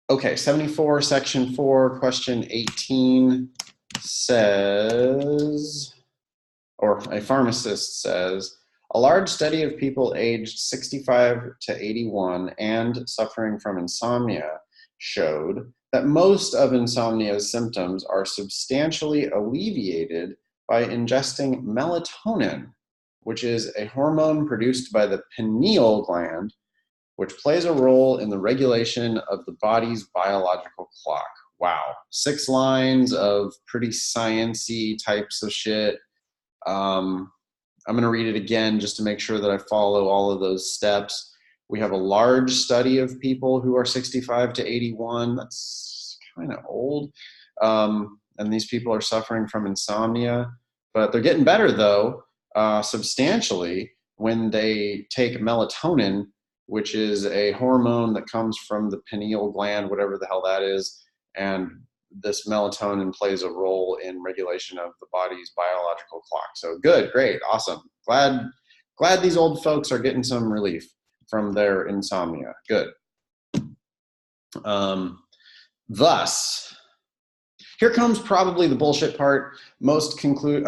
Okay, 74, section 4, question 18 says, or a pharmacist says, a large study of people aged 65 to 81 and suffering from insomnia showed that most of insomnia's symptoms are substantially alleviated by ingesting melatonin, which is a hormone produced by the pineal gland, which plays a role in the regulation of the body's biological clock. Wow, 6 lines of pretty science-y types of shit. I'm going to read it again just to make sure that I follow all of those steps. We have a large study of people who are 65 to 81. That's kind of old. And these people are suffering from insomnia, but they're getting better though, substantially when they take melatonin, which is a hormone that comes from the pineal gland, whatever the hell that is. And this melatonin plays a role in regulation of the body's biological clock. So good, great, awesome. Glad these old folks are getting some relief from their insomnia. Good. Thus, here comes probably the bullshit part. Most conclusions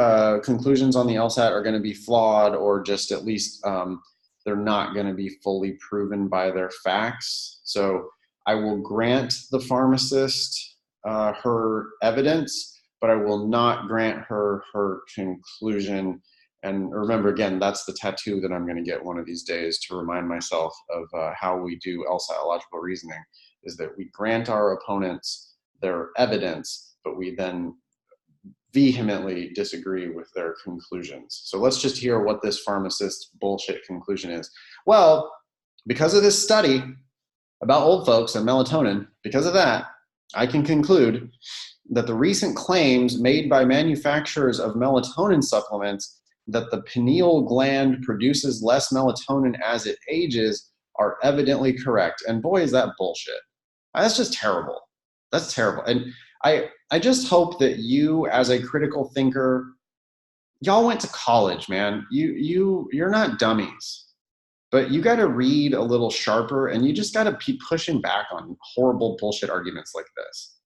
on the LSAT are going to be flawed, or just at least they're not going to be fully proven by their facts. So I will grant the pharmacist her evidence, but I will not grant her her conclusion. And remember, again, that's the tattoo that I'm going to get one of these days to remind myself of how we do LSAT logical reasoning, is that we grant our opponents their evidence, but we then vehemently disagree with their conclusions. So let's just hear what this pharmacist's bullshit conclusion is. Well, because of this study about old folks and melatonin, because of that, I can conclude that the recent claims made by manufacturers of melatonin supplements that the pineal gland produces less melatonin as it ages are evidently correct. And boy, is that bullshit. That's just terrible. That's terrible. And I just hope that you, as a critical thinker, y'all went to college, man. You're not dummies. But you got to read a little sharper, and you just got to keep pushing back on horrible bullshit arguments like this.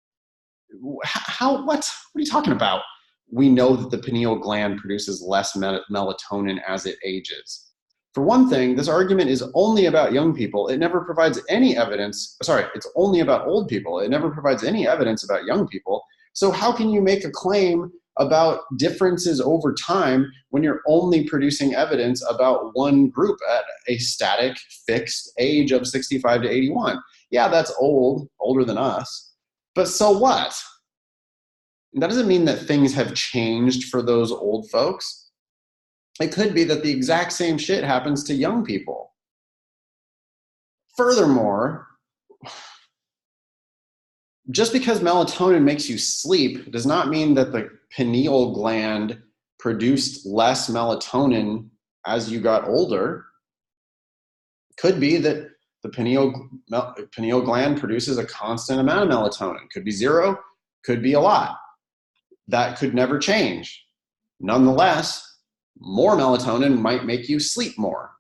What are you talking about? We know that the pineal gland produces less melatonin as it ages. For one thing, this argument is only about young people. It never provides any evidence. Sorry, it's only about old people. It never provides any evidence about young people. So how can you make a claim about differences over time when you're only producing evidence about one group at a static, fixed age of 65 to 81? Yeah, that's old, older than us. But so what? That doesn't mean that things have changed for those old folks. It could be that the exact same shit happens to young people. Furthermore, just because melatonin makes you sleep does not mean that the pineal gland produced less melatonin as you got older. Could be that the pineal gland produces a constant amount of melatonin. Could be 0, could be a lot. That could never change. Nonetheless, more melatonin might make you sleep more.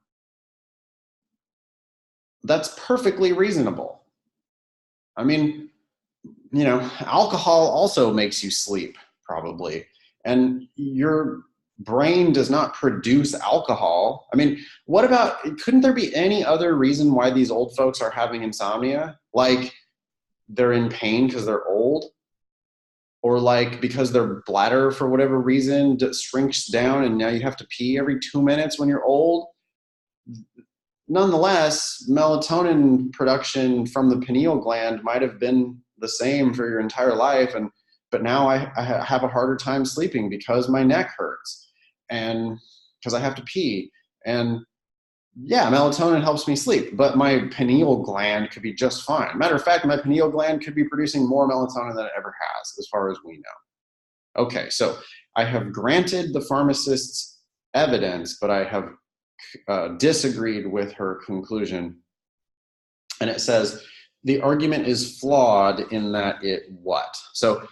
That's perfectly reasonable. I mean, you know, alcohol also makes you sleep, probably. And your brain does not produce alcohol. I mean, what about, couldn't there be any other reason why these old folks are having insomnia? Like they're in pain because they're old? Or like because their bladder, for whatever reason, shrinks down and now you have to pee every 2 minutes when you're old? Nonetheless, melatonin production from the pineal gland might have been the same for your entire life, but now I have a harder time sleeping because my neck hurts and because I have to pee. And yeah, melatonin helps me sleep, but my pineal gland could be just fine. Matter of fact, my pineal gland could be producing more melatonin than it ever has, as far as we know. Okay, so I have granted the pharmacist's evidence, but I have disagreed with her conclusion. And it says, the argument is flawed in that it what? So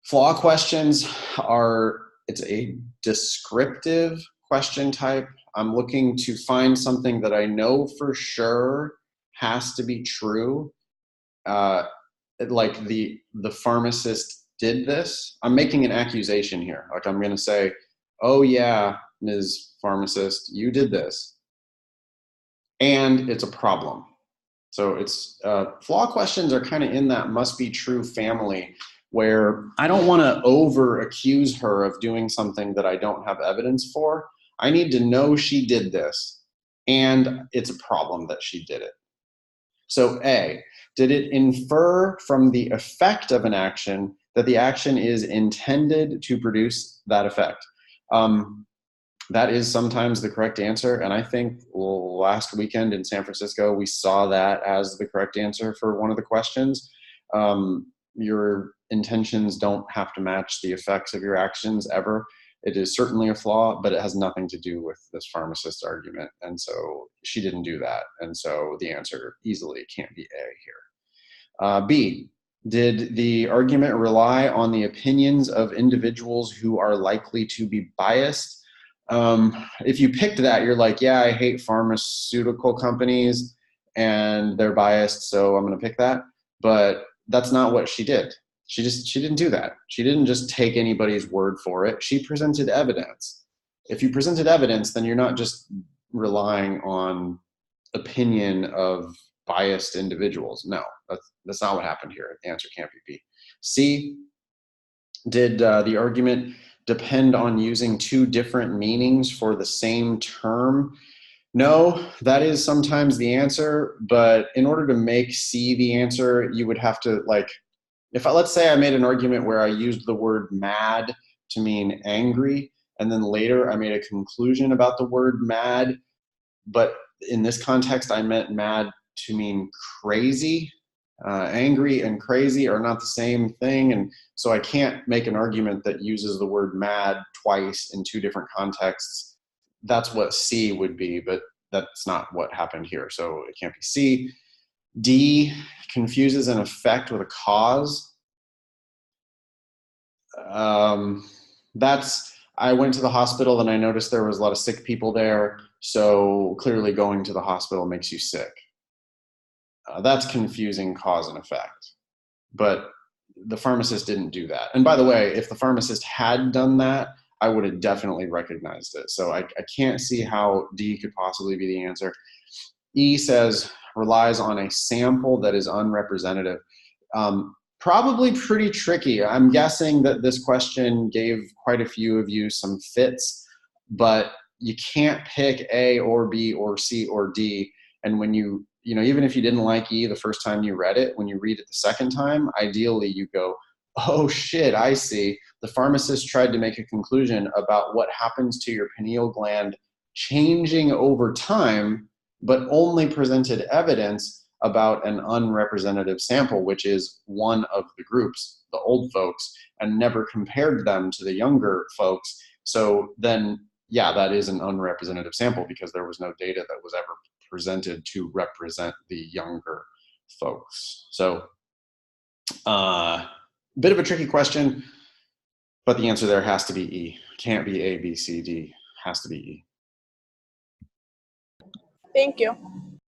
flaw questions are, it's a descriptive question type. I'm looking to find something that I know for sure has to be true. like the pharmacist did this. I'm making an accusation here. Like I'm going to say, oh yeah, Ms. Pharmacist, you did this. And it's a problem. So it's flaw questions are kind of in that must be true family where I don't want to over accuse her of doing something that I don't have evidence for. I need to know she did this and it's a problem that she did it. So A, did it infer from the effect of an action that the action is intended to produce that effect? That is sometimes the correct answer. And I think last weekend in San Francisco, we saw that as the correct answer for one of the questions. Your intentions don't have to match the effects of your actions ever. It is certainly a flaw, but it has nothing to do with this pharmacist's argument. And so she didn't do that. And so the answer easily can't be A here. B, did the argument rely on the opinions of individuals who are likely to be biased? If you picked that, you're like, yeah, I hate pharmaceutical companies and they're biased, so I'm going to pick that. But that's not what she did. She didn't do that. She didn't just take anybody's word for it. She presented evidence. If you presented evidence, then you're not just relying on opinion of biased individuals. No, that's not what happened here. The answer can't be B. C, did the argument depend on using two different meanings for the same term? No, that is sometimes the answer, but in order to make C the answer, you would have to let's say I made an argument where I used the word mad to mean angry, and then later I made a conclusion about the word mad, but in this context I meant mad to mean crazy. Angry and crazy are not the same thing, and so I can't make an argument that uses the word mad twice in two different contexts. That's what C would be, but that's not what happened here, so it can't be C. D, confuses an effect with a cause. I went to the hospital and I noticed there was a lot of sick people there, so clearly going to the hospital makes you sick. That's confusing cause and effect. But the pharmacist didn't do that. And by the way, if the pharmacist had done that, I would have definitely recognized it. So I can't see how D could possibly be the answer. E says relies on a sample that is unrepresentative. Probably pretty tricky. I'm guessing that this question gave quite a few of you some fits, but you can't pick A or B or C or D. And when you even if you didn't like E the first time you read it, when you read it the second time, ideally you go, oh shit, I see. The pharmacist tried to make a conclusion about what happens to your pineal gland changing over time, but only presented evidence about an unrepresentative sample, which is one of the groups, the old folks, and never compared them to the younger folks. So then, yeah, that is an unrepresentative sample because there was no data that was ever presented to represent the younger folks. So bit of a tricky question, but the answer there has to be E. Can't be A, B, C, D. Has to be E. Thank you.